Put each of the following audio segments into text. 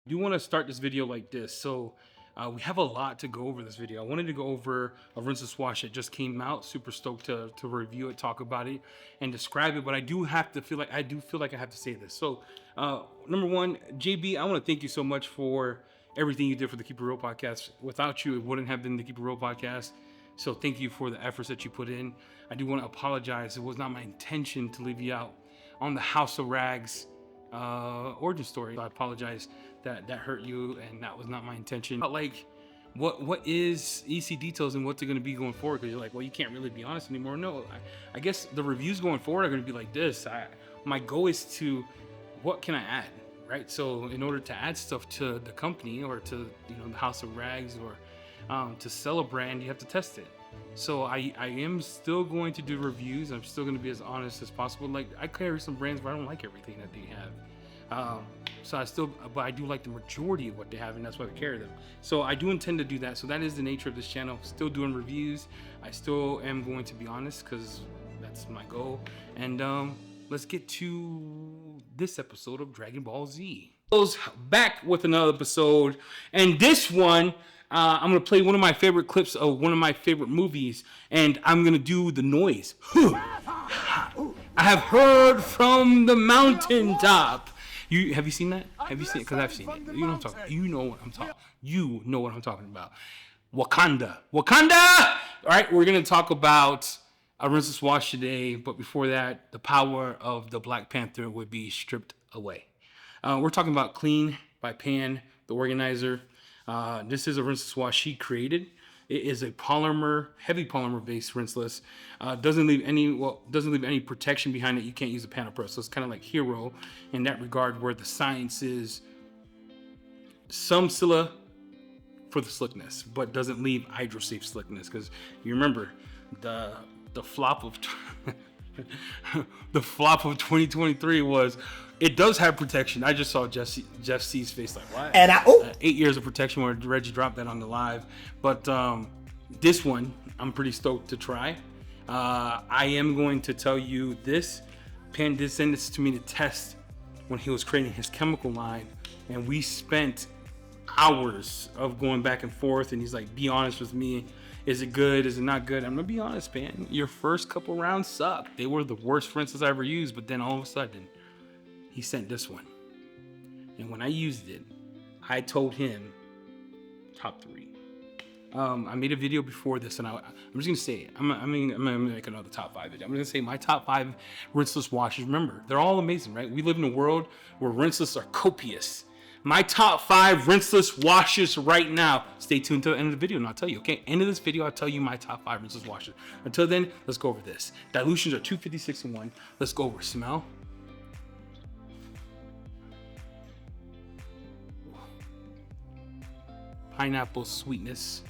I do want to start this video like this. So we have a lot to go over this video. I wanted to go over a rinseless wash that just came out. Super stoked to review it, talk about it, and describe it. But I do feel like I have to say this. So number one, JB, I want to thank you so much for everything you did for the Keep It Real podcast. Without you, it wouldn't have been the Keep It Real podcast. So thank you for the efforts that you put in. I do want to apologize. It was not my intention to leave you out on the House of Rags origin story. I apologize that hurt you, and that was not my intention. But like, what is EC Details and what's it going to be going forward? Because you're like, well, you can't really be honest anymore. No, I guess the reviews going forward are going to be like this. My goal is to, what can I add, right? So in order to add stuff to the company or to the House of Rags or to sell a brand, you have to test it. So I am still going to do reviews. I'm still going to be as honest as possible. Like, I carry some brands where I don't like everything that they have. But I do like the majority of what they have, and that's why we carry them. So I do intend to do that. So that is the nature of this channel. Still doing reviews. I still am going to be honest because that's my goal. And let's get to this episode of Dragon Ball Z. Back with another episode, and this one I'm gonna play one of my favorite clips of one of my favorite movies, and I'm gonna do the noise. I have heard from the mountaintop. Have you seen that? Have you seen it? Because I've seen it. You know what I'm talking. You know what I'm talking. You know what I'm talking about. Wakanda. All right, we're gonna talk about a rinseless wash today, but before that, the power of the Black Panther would be stripped away. We're talking about Clean by Pan, the organizer. This is a rinseless wash she created. It is a heavy polymer based rinseless. Doesn't leave any protection behind it. You can't use a panel press. So it's kind of like Hero in that regard, where the science is some silica for the slickness, but doesn't leave hydrosafe slickness. Because you remember the flop of the flop of 2023 was, it does have protection. I just saw Jeff C's face like, what? And 8 years of protection, where Reggie dropped that on the live. But this one, I'm pretty stoked to try. I am going to tell you this. Pan did send this to me to test when he was creating his chemical line. And we spent hours of going back and forth. And he's like, be honest with me. Is it good? Is it not good? I'm gonna be honest, Pan. Your first couple rounds sucked. They were the worst rinses I ever used. But then all of a sudden, he sent this one. And when I used it, I told him top 3. I made a video before this, and I'm just gonna say it. I'm gonna make another top 5 video. I'm gonna say my top 5 rinseless washes. Remember, they're all amazing, right? We live in a world where rinseless are copious. My top 5 rinseless washes right now. Stay tuned to the end of the video and I'll tell you, okay? End of this video, I'll tell you my top 5 rinseless washes. Until then, let's go over this. Dilutions are 256 in 1. Let's go over smell. Pineapple sweetness.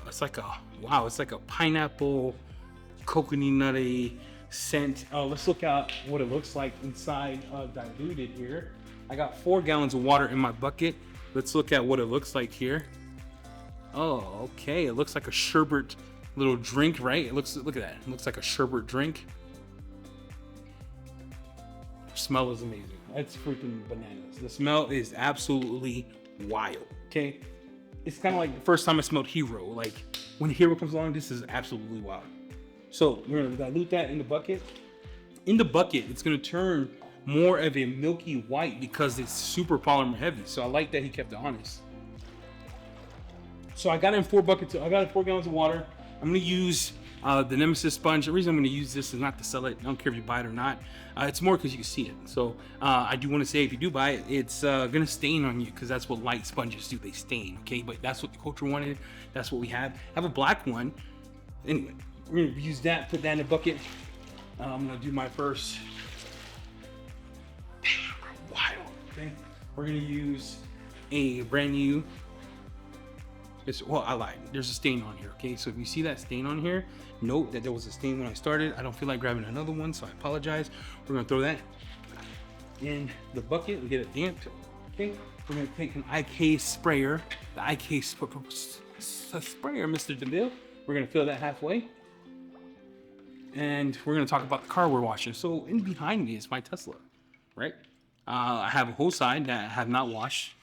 It's like a pineapple coconut nutty scent. Let's look at what it looks like inside diluted here. I got 4 gallons of water in my bucket. Let's look at what it looks like here. Oh, okay. It looks like a sherbet little drink, right? Look at that. It looks like a sherbet drink. The smell is amazing. It's freaking bananas. The smell is absolutely wild. Okay. It's kind of like the first time I smelled Hero. Like, when Hero comes along, this is absolutely wild. So we're gonna dilute that in the bucket. In the bucket, it's gonna turn more of a milky white because it's super polymer heavy. So I like that he kept it honest. So I got it in 4 buckets. I got it 4 gallons of water. I'm gonna use the Nemesis sponge. The reason I'm gonna use this is not to sell it. I don't care if you buy it or not. It's more because you can see it. So I do want to say, if you do buy it, it's gonna stain on you, because that's what light sponges do. They stain, okay? But that's what the culture wanted. That's what we have. I have a black one. Anyway, we're gonna use that. Put that in a bucket. I'm gonna do my first. Wild. Okay. We're gonna use a brand new. Well, I lied. There's a stain on here, okay? So if you see that stain on here, note that there was a stain when I started. I don't feel like grabbing another one, so I apologize. We're gonna throw that in the bucket and get it damped, okay? We're gonna take an IK sprayer, the IK sprayer, Mr. DeVille. We're gonna fill that halfway. And we're gonna talk about the car we're washing. So in behind me is my Tesla, right? I have a whole side that I have not washed.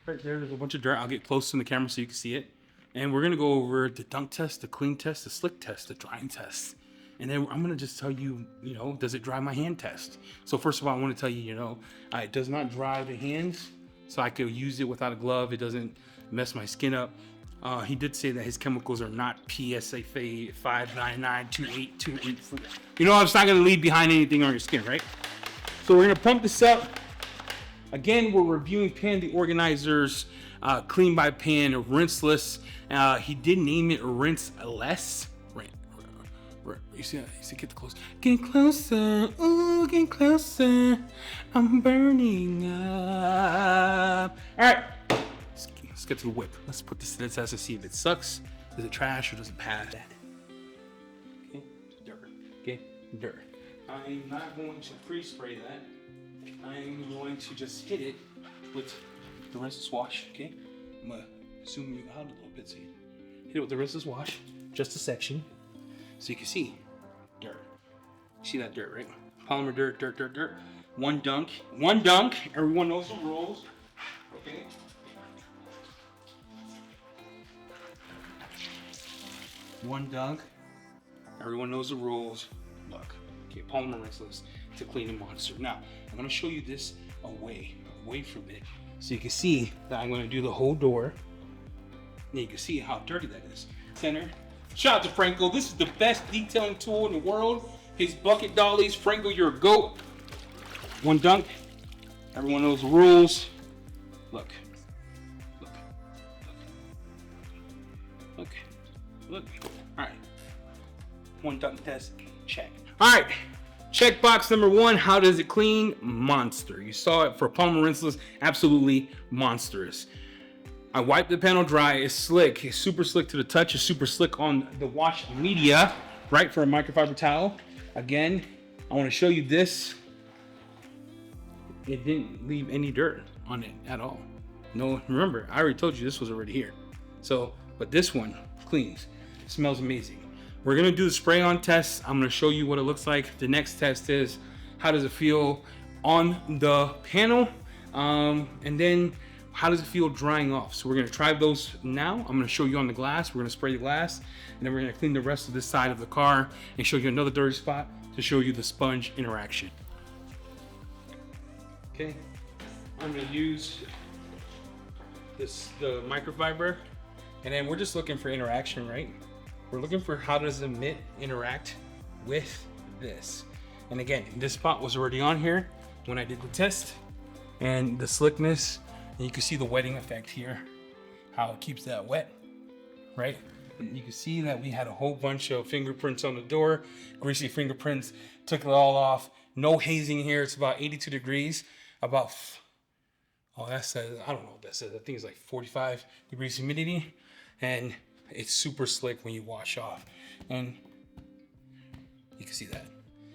Right there's a bunch of dirt. I'll get close to the camera so you can see it. And we're gonna go over the dunk test, the clean test, the slick test, the drying test. And then I'm gonna just tell you, does it dry my hand test? So first of all, I wanna tell you, it does not dry the hands, so I could use it without a glove. It doesn't mess my skin up. He did say that his chemicals are not PSA 5992828. It's not gonna leave behind anything on your skin, right? So we're gonna pump this up. Again, we're reviewing Pan the Organizer's Clean by Pan rinseless. He did name it rinseless. You see, get close. Get closer, ooh, get closer. I'm burning up. All right, let's get to the whip. Let's put this to the test to see if it sucks. Is it trash or does it pass? Okay, dirt. Okay, dirt. I'm not going to pre-spray that. I'm going to just hit it with the rinseless wash. Okay, I'm gonna zoom you out a little bit so you hit it with the rinseless wash, just a section, so you can see dirt. You see that dirt, right? Polymer dirt, dirt, dirt, dirt. One dunk. Everyone knows the rules. Okay. One dunk. Everyone knows the rules. Look. Okay, polymer rinseless to clean a monster. Now, I'm gonna show you this away from it, so you can see that I'm gonna do the whole door. And you can see how dirty that is. Center. Shout out to Franco. This is the best detailing tool in the world. His bucket dollies. Franco, you're a goat. One dunk. Everyone knows the rules. Look. All right. One dunk test. Check. All right. Check box number 1. How does it clean? Monster. You saw it for polymer rinseless. Absolutely monstrous. I wiped the panel dry. It's slick. It's super slick to the touch. It's super slick on the wash media, right, for a microfiber towel. Again, I want to show you this. It didn't leave any dirt on it at all. No, remember, I already told you this was already here. So, but this one cleans. It smells amazing. We're gonna do the spray on test. I'm gonna show you what it looks like. The next test is how does it feel on the panel, and then how does it feel drying off? So we're gonna try those now. I'm gonna show you on the glass. We're gonna spray the glass, and then we're gonna clean the rest of this side of the car and show you another dirty spot to show you the sponge interaction. Okay, I'm gonna use the microfiber, and then we're just looking for interaction, right? We're looking for how does the mitt interact with this. And again, this spot was already on here when I did the test, and the slickness, and you can see the wetting effect here, how it keeps that wet, right? You can see that we had a whole bunch of fingerprints on the door, greasy fingerprints, took it all off. No hazing here. It's about 82 degrees, about, that says, I don't know what that says. I think it's like 45 degrees humidity, and it's super slick when you wash off, and you can see that.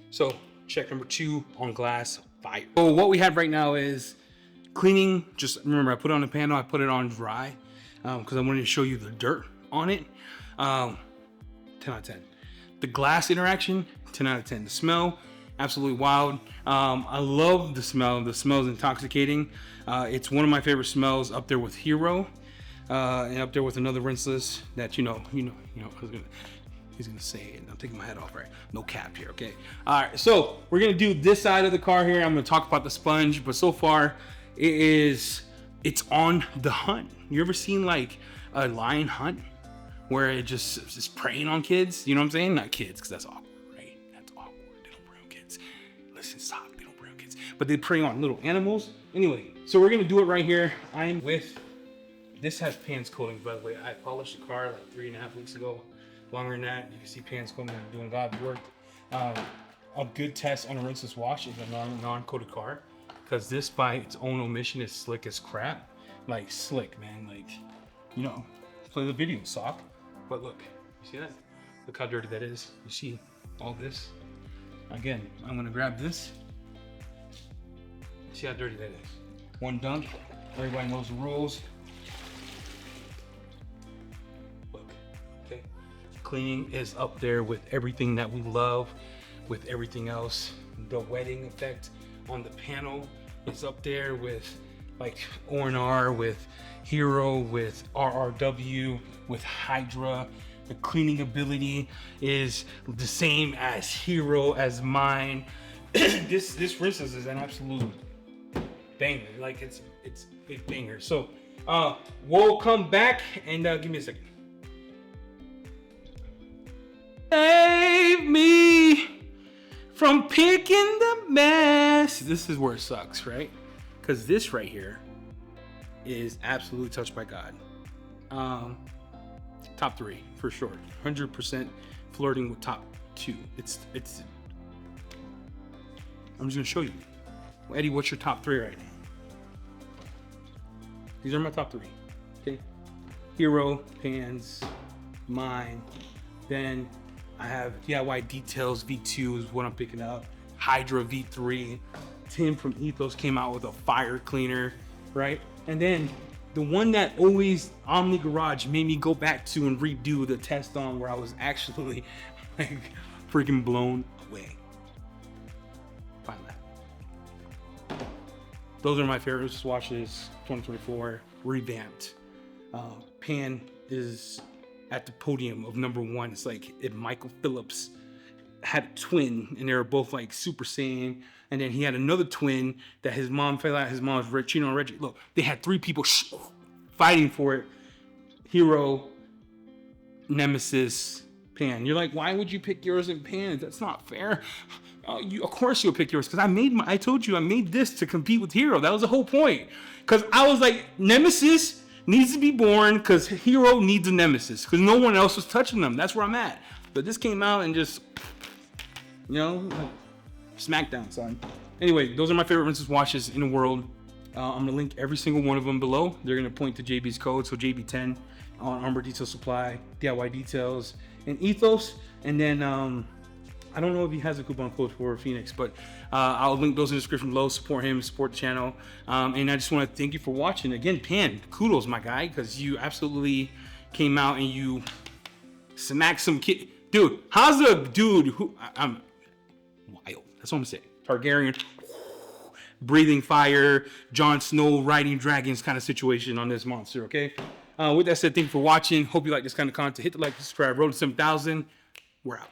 So check number 2 on glass, fire. So what we have right now is cleaning. Just remember, I put it on the panel, I put it on dry, because I wanted to show you the dirt on it. 10 out of 10. The glass interaction, 10 out of 10. The smell, absolutely wild. I love the smell. The smell is intoxicating. It's one of my favorite smells, up there with Hero, and up there with another rinseless that he's gonna say it. I'm taking my head off, right? No cap here, okay? All right, so we're gonna do this side of the car here. I'm gonna talk about the sponge, but so far it's on the hunt. You ever seen like a lion hunt where it just is preying on kids? You know what I'm saying? Not kids, because that's awkward, right? That's awkward. They don't prey on kids. Listen, stop. They don't prey on kids, but they prey on little animals. Anyway, so we're gonna do it right here. I'm with. This has Pan's coating, by the way. I polished the car like 3.5 weeks ago. Longer than that, you can see Pan's coating. I'm doing God's work. A good test on a rinseless wash is a non-coated car, because this by its own omission is slick as crap. Like slick, man. Like, play the video, sock. But look, you see that? Look how dirty that is. You see all this? Again, I'm gonna grab this. See how dirty that is. One dunk. Everybody knows the rules. Look, okay. Cleaning is up there with everything that we love, with everything else. The wetting effect on the panel is up there with like O&R, with Hero, with RRW, with Hydra. The cleaning ability is the same as Hero, as mine. This rinseless is an absolute banger. Like it's a banger. So we'll come back and give me a second. Save me from picking the mess. This is where it sucks, right? Because this right here is absolutely touched by God. Top 3 for sure. 100% flirting with top 2. It's. I'm just gonna show you. Well, Eddie, what's your top 3 right now? These are my top 3. Okay. Hero, pans, mine. Then I have DIY Details V2 is what I'm picking up. Hydra V3. Tim from Ethos came out with a fire cleaner, right? And then the one that always Omni Garage made me go back to and redo the test on, where I was actually like freaking blown away. Find that. Those are my favorite swatches 2024 revamped. Pan is at the podium of number 1. It's like if Michael Phillips had a twin and they were both like Super Saiyan, and then he had another twin that his mom fell out. His mom's Chino and Reggie. Look, they had 3 people fighting for it. Hero, Nemesis, Pan. You're like, why would you pick yours and Pan? That's not fair. Of course you'll pick yours, because I told you I made this to compete with Hero. That was the whole point. Because I was like, Nemesis needs to be born because Hero needs a Nemesis, because no one else was touching them. That's where I'm at. But this came out and just, you know, like, smackdown, son. Anyway, those are my favorite rinseless washes in the world. I'm gonna link every single one of them below. They're gonna point to JB's code, so JB10 on Armor Detail Supply, DIY Details, and Ethos. And then I don't know if he has a coupon code for Phoenix, but I'll link those in the description below. Support him, support the channel, and I just want to thank you for watching. Again, Pan, kudos, my guy, because you absolutely came out and you smacked some kid. Dude, how's the dude who I'm wild? That's what I'm saying. Targaryen, breathing fire, Jon Snow riding dragons kind of situation on this monster. Okay. With that said, thank you for watching. Hope you like this kind of content. Hit the like, subscribe. Road to 7,000. We're out.